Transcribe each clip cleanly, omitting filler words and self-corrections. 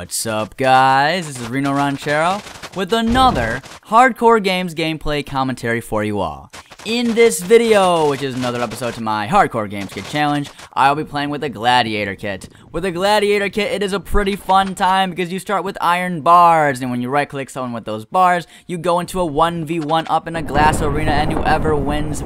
What's up, guys? This is rinoranchero with another Hardcore Games gameplay commentary for you all. In this video, which is another episode to my Hardcore Games Kit Challenge, I'll be playing with the Gladiator kit. With the Gladiator kit, it is a pretty fun time because you start with iron bars, and when you right-click someone with those bars, you go into a 1v1 up in a glass arena, and whoever wins,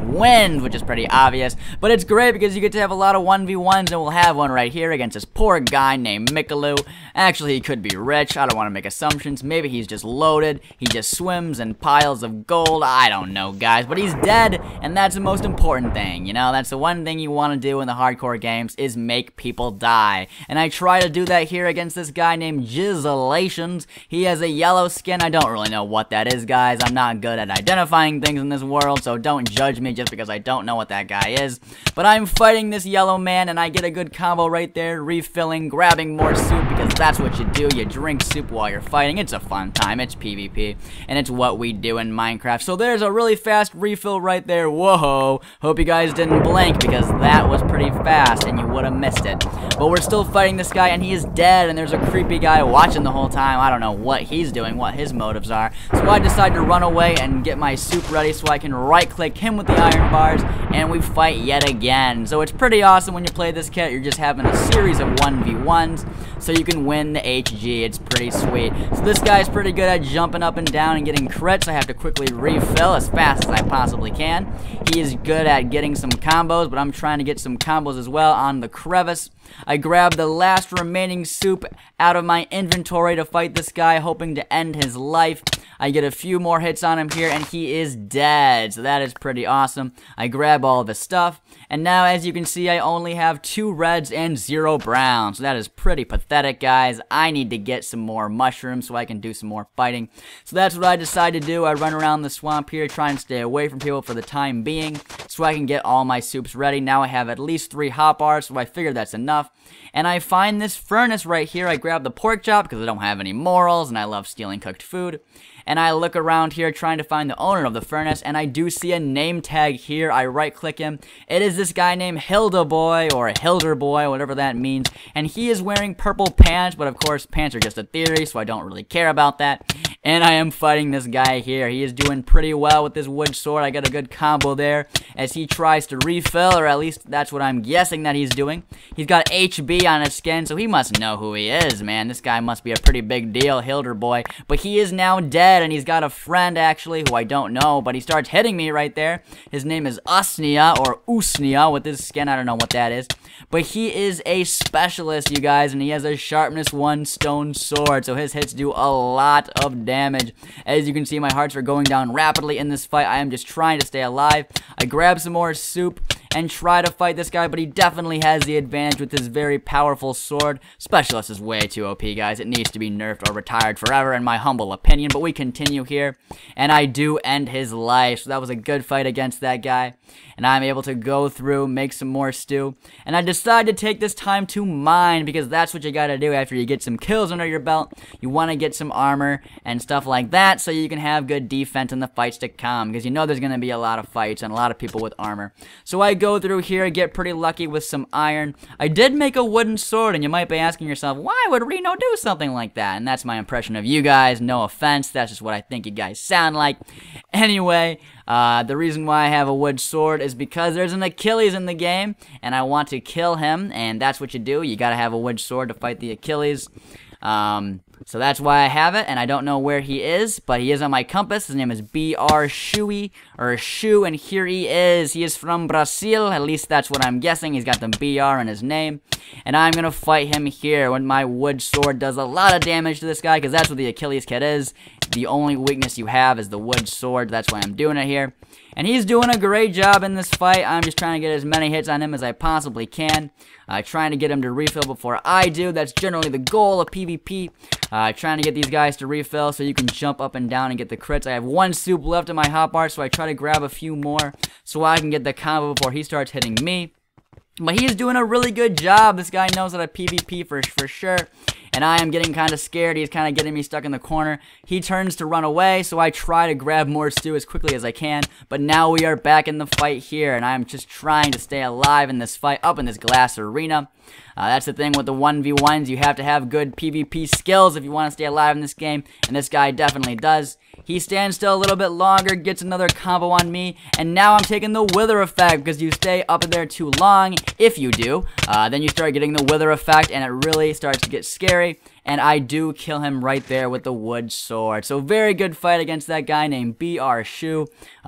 which is pretty obvious. But it's great because you get to have a lot of 1v1s, and we'll have one right here against this poor guy named Mikaloo. Actually, he could be rich. I don't want to make assumptions. Maybe he's just loaded. He just swims in piles of gold. I don't know, guys, but he's dead. And that's the most important thing, you know? That's the one thing you want to do in the hardcore games is make people die. And I try to do that here against this guy named Jizzalations. He has a yellow skin. I don't really know what that is, guys. I'm not good at identifying things in this world, so don't judge me just because I don't know what that guy is. But I'm fighting this yellow man, and I get a good combo right there, refilling, grabbing more soup, because that's what you do. You drink soup while you're fighting. It's a fun time. It's PvP, and it's what we do in Minecraft. So there's a really fast refill right there. Whoa, hope you guys didn't blink because that was pretty fast and you would have missed it. But we're still fighting this guy and he is dead, and there's a creepy guy watching the whole time. I don't know what he's doing, what his motives are. So I decide to run away and get my soup ready so I can right click him with the iron bars and we fight yet again. So it's pretty awesome when you play this kit. You're just having a series of 1v1s so you can win the HG. It's pretty sweet. So this guy's pretty good at jumping up and down and getting crits. I have to quickly refill as fast as I possibly can. He is good at getting some combos, but I'm trying to get some combos as well on the crevice. I grab the last remaining soup out of my inventory to fight this guy, hoping to end his life. I get a few more hits on him here, and he is dead. So that is pretty awesome. I grab all of his stuff, and now, as you can see, I only have 2 reds and 0 browns. So that is pretty pathetic, guys. I need to get some more mushrooms so I can do some more fighting. So that's what I decide to do. I run around the swamp here, trying to stay away from people for the time being, so I can get all my soups ready. Now I have at least 3 hot bars, so I figure that's enough. And I find this furnace right here. I grab the pork chop because I don't have any morals and I love stealing cooked food. And I look around here trying to find the owner of the furnace, and I do see a name tag here. I right click him. It is this guy named Hildaboy, or Hilderboy, whatever that means. And he is wearing purple pants, but of course pants are just a theory, so I don't really care about that. And I am fighting this guy here. He is doing pretty well with this wood sword. I got a good combo there as he tries to refill, or at least that's what I'm guessing that he's doing. He's got HB on his skin, so he must know who he is, man. This guy must be a pretty big deal, Hilderboy. But he is now dead, and he's got a friend, actually, who I don't know, but he starts hitting me right there. His name is Usnia, or Usnia, with his skin. I don't know what that is. But he is a specialist, you guys, and he has a sharpness 1 stone sword, so his hits do a lot of damage. As you can see, my hearts are going down rapidly in this fight. I am just trying to stay alive. I grab some more soup and try to fight this guy, but he definitely has the advantage with his very powerful sword. Specialist is way too OP, guys. It needs to be nerfed or retired forever, in my humble opinion, but we continue here, and I do end his life. So that was a good fight against that guy, and I'm able to go through, make some more stew, and I decide to take this time to mine, because that's what you gotta do after you get some kills under your belt. You want to get some armor and stuff like that so you can have good defense in the fights to come, because you know there's gonna be a lot of fights and a lot of people with armor. So I go through here, get pretty lucky with some iron. I did make a wooden sword, and you might be asking yourself, why would Reno do something like that? And that's my impression of you guys. No offense, that's just what I think you guys sound like. Anyway, the reason why I have a wood sword is because there's an Achilles in the game, and I want to kill him, and that's what you do. You gotta have a wood sword to fight the Achilles. So that's why I have it, and I don't know where he is, but he is on my compass. His name is BR Shui, or Shu, and here he is. He is from Brazil, at least that's what I'm guessing. He's got the BR in his name, and I'm gonna fight him here when my wood sword does a lot of damage to this guy, because that's what the Achilles kit is. The only weakness you have is the wood sword. That's why I'm doing it here. And he's doing a great job in this fight. I'm just trying to get as many hits on him as I possibly can. Trying to get him to refill before I do. That's generally the goal of PvP. Trying to get these guys to refill so you can jump up and down and get the crits. I have 1 soup left in my hotbar, so I try to grab a few more so I can get the combo before he starts hitting me. But he's doing a really good job. This guy knows how to PvP for sure. and I am getting kind of scared. He's kind of getting me stuck in the corner. He turns to run away, so I try to grab more stew as quickly as I can, but now we are back in the fight here, and I'm just trying to stay alive in this fight up in this glass arena. That's the thing with the 1v1s. You have to have good PvP skills if you want to stay alive in this game, and this guy definitely does. He stands still a little bit longer, gets another combo on me, and now I'm taking the wither effect because you stay up in there too long. If you do, then you start getting the wither effect, and it really starts to get scary. And I do kill him right there with the wood sword. So very good fight against that guy named BR Shoe.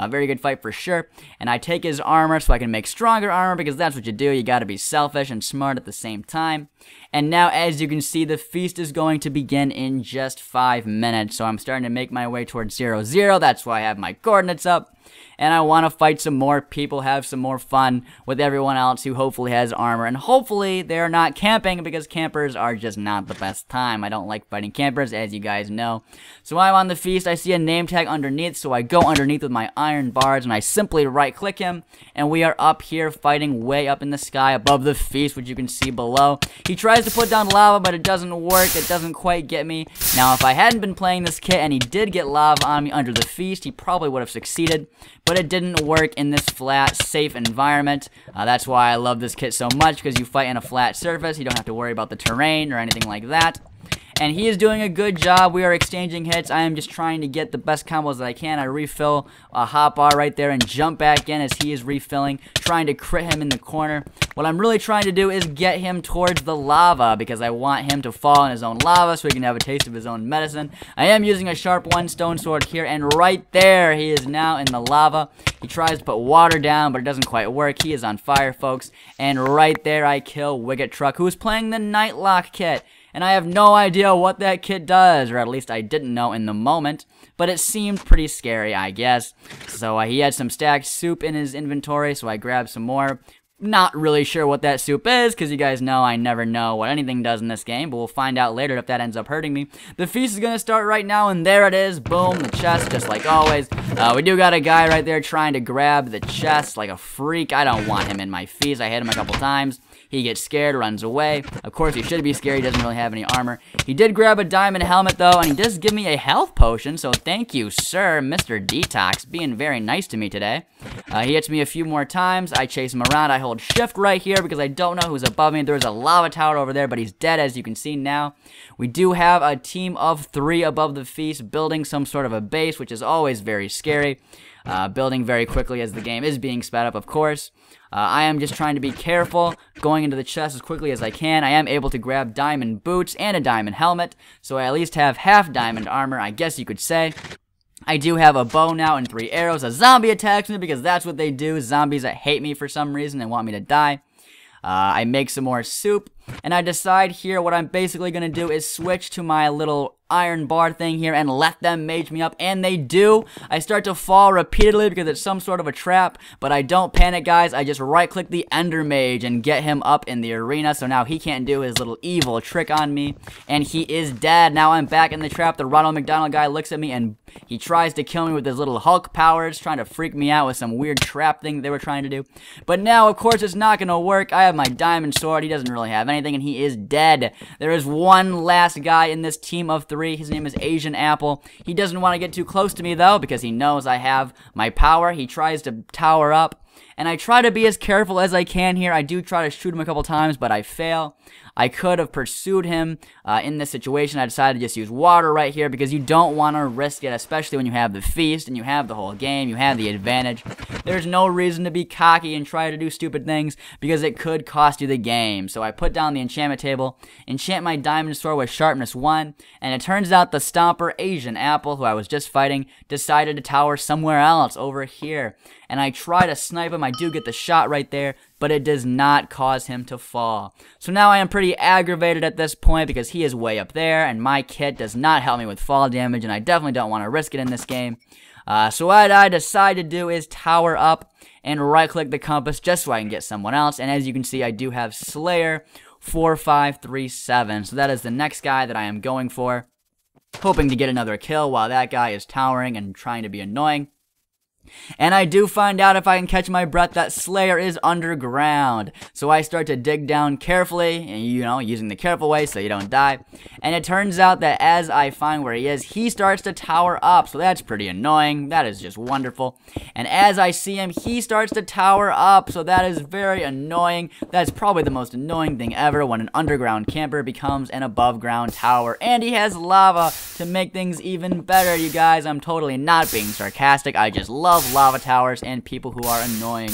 Very good fight for sure. And I take his armor so I can make stronger armor because that's what you do. You gotta be selfish and smart at the same time. And now, as you can see, the feast is going to begin in just 5 minutes. So I'm starting to make my way towards 0-0. That's why I have my coordinates up. And I want to fight some more people, have some more fun with everyone else who hopefully has armor. And hopefully they're not camping because campers are just not the best time. I don't like fighting campers, as you guys know. So I'm on the feast. I see a name tag underneath, so I go underneath with my iron bars and I simply right-click him. And we are up here fighting way up in the sky above the feast, which you can see below. He tries to put down lava, but it doesn't work. It doesn't quite get me. Now, if I hadn't been playing this kit and he did get lava on me under the feast, he probably would have succeeded. But it didn't work in this flat, safe environment. That's why I love this kit so much, because you fight in a flat surface. You don't have to worry about the terrain or anything like that. And he is doing a good job. We are exchanging hits. I am just trying to get the best combos that I can. I refill a hotbar right there and jump back in as he is refilling, trying to crit him in the corner. What I'm really trying to do is get him towards the lava because I want him to fall in his own lava so he can have a taste of his own medicine. I am using a sharp 1 stone sword here, and right there he is now in the lava. He tries to put water down, but it doesn't quite work. He is on fire, folks. And right there I kill Wicket Truck, who is playing the Nightlock kit. And I have no idea what that kit does, or at least I didn't know in the moment, but it seemed pretty scary, I guess. So he had some stacked soup in his inventory, so I grabbed some more. Not really sure what that soup is, because you guys know I never know what anything does in this game, but we'll find out later if that ends up hurting me. The feast is going to start right now, and there it is. Boom, the chest, just like always. We do got a guy right there trying to grab the chest like a freak. I don't want him in my feast. I hit him a couple times. He gets scared, runs away. Of course, he should be scared. He doesn't really have any armor. He did grab a diamond helmet, though, and he does give me a health potion, so thank you, sir, Mr. Detox, being very nice to me today. He hits me a few more times. I chase him around. I hold shift right here because I don't know who's above me. There's a lava tower over there, but he's dead, as you can see now. We do have a team of 3 above the feast building some sort of a base, which is always very scary. Building very quickly as the game is being sped up, of course. I am just trying to be careful, going into the chest as quickly as I can. I am able to grab diamond boots and a diamond helmet, so I at least have half diamond armor, I guess you could say. I do have a bow now and 3 arrows. A zombie attacks me because that's what they do. Zombies that hate me for some reason and want me to die. I make some more soup, and I decide here what I'm basically going to do is switch to my little iron bar thing here and let them mage me up, and they do. I start to fall repeatedly because it's some sort of a trap, but I don't panic, guys. I just right-click the Ender Mage and get him up in the arena, so now he can't do his little evil trick on me, and he is dead. Now I'm back in the trap. The Ronald McDonald guy looks at me, and he tries to kill me with his little Hulk powers, trying to freak me out with some weird trap thing they were trying to do. But now, of course, it's not going to work. I have my diamond sword. He doesn't really have anything, and he is dead. There is one last guy in this team of 3. His name is Asian Apple. He doesn't want to get too close to me, though, because he knows I have my power. He tries to tower up, and I try to be as careful as I can here. I do try to shoot him a couple times, but I fail. I could have pursued him in this situation. I decided to just use water right here because you don't want to risk it, especially when you have the feast and you have the whole game. You have the advantage. There's no reason to be cocky and try to do stupid things because it could cost you the game. So I put down the enchantment table, enchant my diamond sword with sharpness 1, and it turns out the stomper Asian Apple, who I was just fighting, decided to tower somewhere else over here. And I try to snipe him. I do get the shot right there, but it does not cause him to fall. So now I am pretty aggravated at this point because he is way up there, and my kit does not help me with fall damage, and I definitely don't want to risk it in this game. So what I decide to do is tower up and right-click the compass just so I can get someone else. And as you can see, I do have Slayer 4537. So that is the next guy that I am going for, hoping to get another kill while that guy is towering and trying to be annoying. And I do find out, if I can catch my breath, that Slayer is underground. So I start to dig down carefully, and using the careful way so you don't die. And it turns out that as I find where he is, he starts to tower up. So that's pretty annoying. That is just wonderful. And as I see him, he starts to tower up. So that is very annoying. That's probably the most annoying thing ever, when an underground camper becomes an above ground tower. And he has lava to make things even better, you guys. I'm totally not being sarcastic. I just love lava towers and people who are annoying.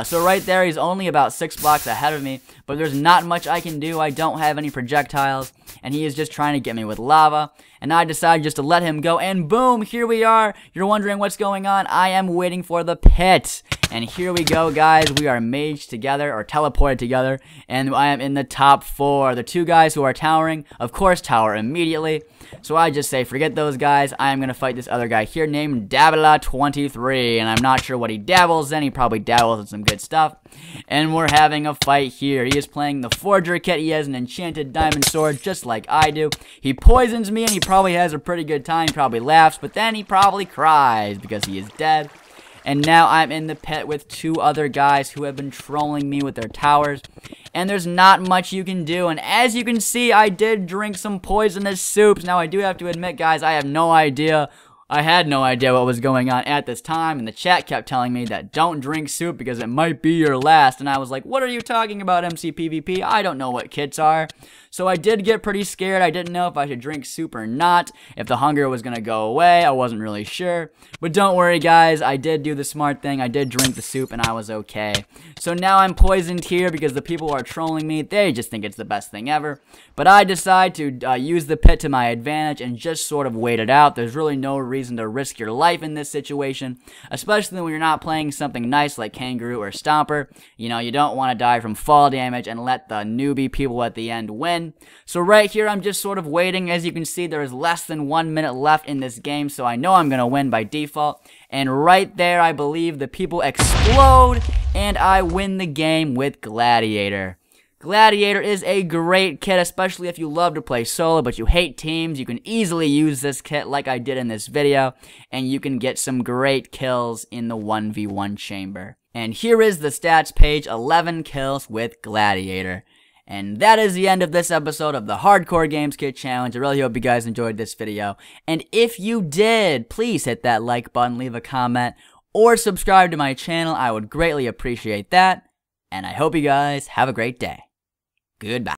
So right there, he's only about 6 blocks ahead of me, but there's not much I can do. I don't have any projectiles, and he is just trying to get me with lava. And I decided just to let him go, and boom, here we are. You're wondering what's going on. I am waiting for the pit. And here we go, guys. We are maged together, or teleported together, and I am in the top 4. The 2 guys who are towering, of course, tower immediately. So I just say, forget those guys. I am going to fight this other guy here named Dabla23, and I'm not sure what he dabbles in. He probably dabbles in some good stuff. And we're having a fight here. He is playing the Forger kit. He has an enchanted diamond sword, just like I do. He poisons me, and he probably has a pretty good time. He probably laughs, but then he probably cries because he is dead. And now I'm in the pit with 2 other guys who have been trolling me with their towers. And there's not much you can do. And as you can see, I did drink some poisonous soups. Now, I do have to admit, guys, I had no idea what was going on at this time. And the chat kept telling me that don't drink soup because it might be your last. And I was like, what are you talking about, MCPVP? I don't know what kits are. So I did get pretty scared. I didn't know if I should drink soup or not. If the hunger was going to go away, I wasn't really sure. But don't worry, guys. I did do the smart thing. I did drink the soup, and I was okay. So now I'm poisoned here because the people who are trolling me, they just think it's the best thing ever. But I decide to use the pit to my advantage and just sort of wait it out. There's really no reason to risk your life in this situation, especially when you're not playing something nice like Kangaroo or Stomper. You don't want to die from fall damage and let the newbie people at the end win. So right here, I'm just sort of waiting. As you can see, there is less than 1 minute left in this game, so I know I'm going to win by default. And right there, I believe the people explode, and I win the game with Gladiator. Gladiator is a great kit, especially if you love to play solo, but you hate teams. You can easily use this kit like I did in this video, and you can get some great kills in the 1v1 chamber. And here is the stats page, 11 kills with Gladiator. And that is the end of this episode of the Hardcore Games Kit Challenge. I really hope you guys enjoyed this video. And if you did, please hit that like button, leave a comment, or subscribe to my channel. I would greatly appreciate that. And I hope you guys have a great day. Goodbye.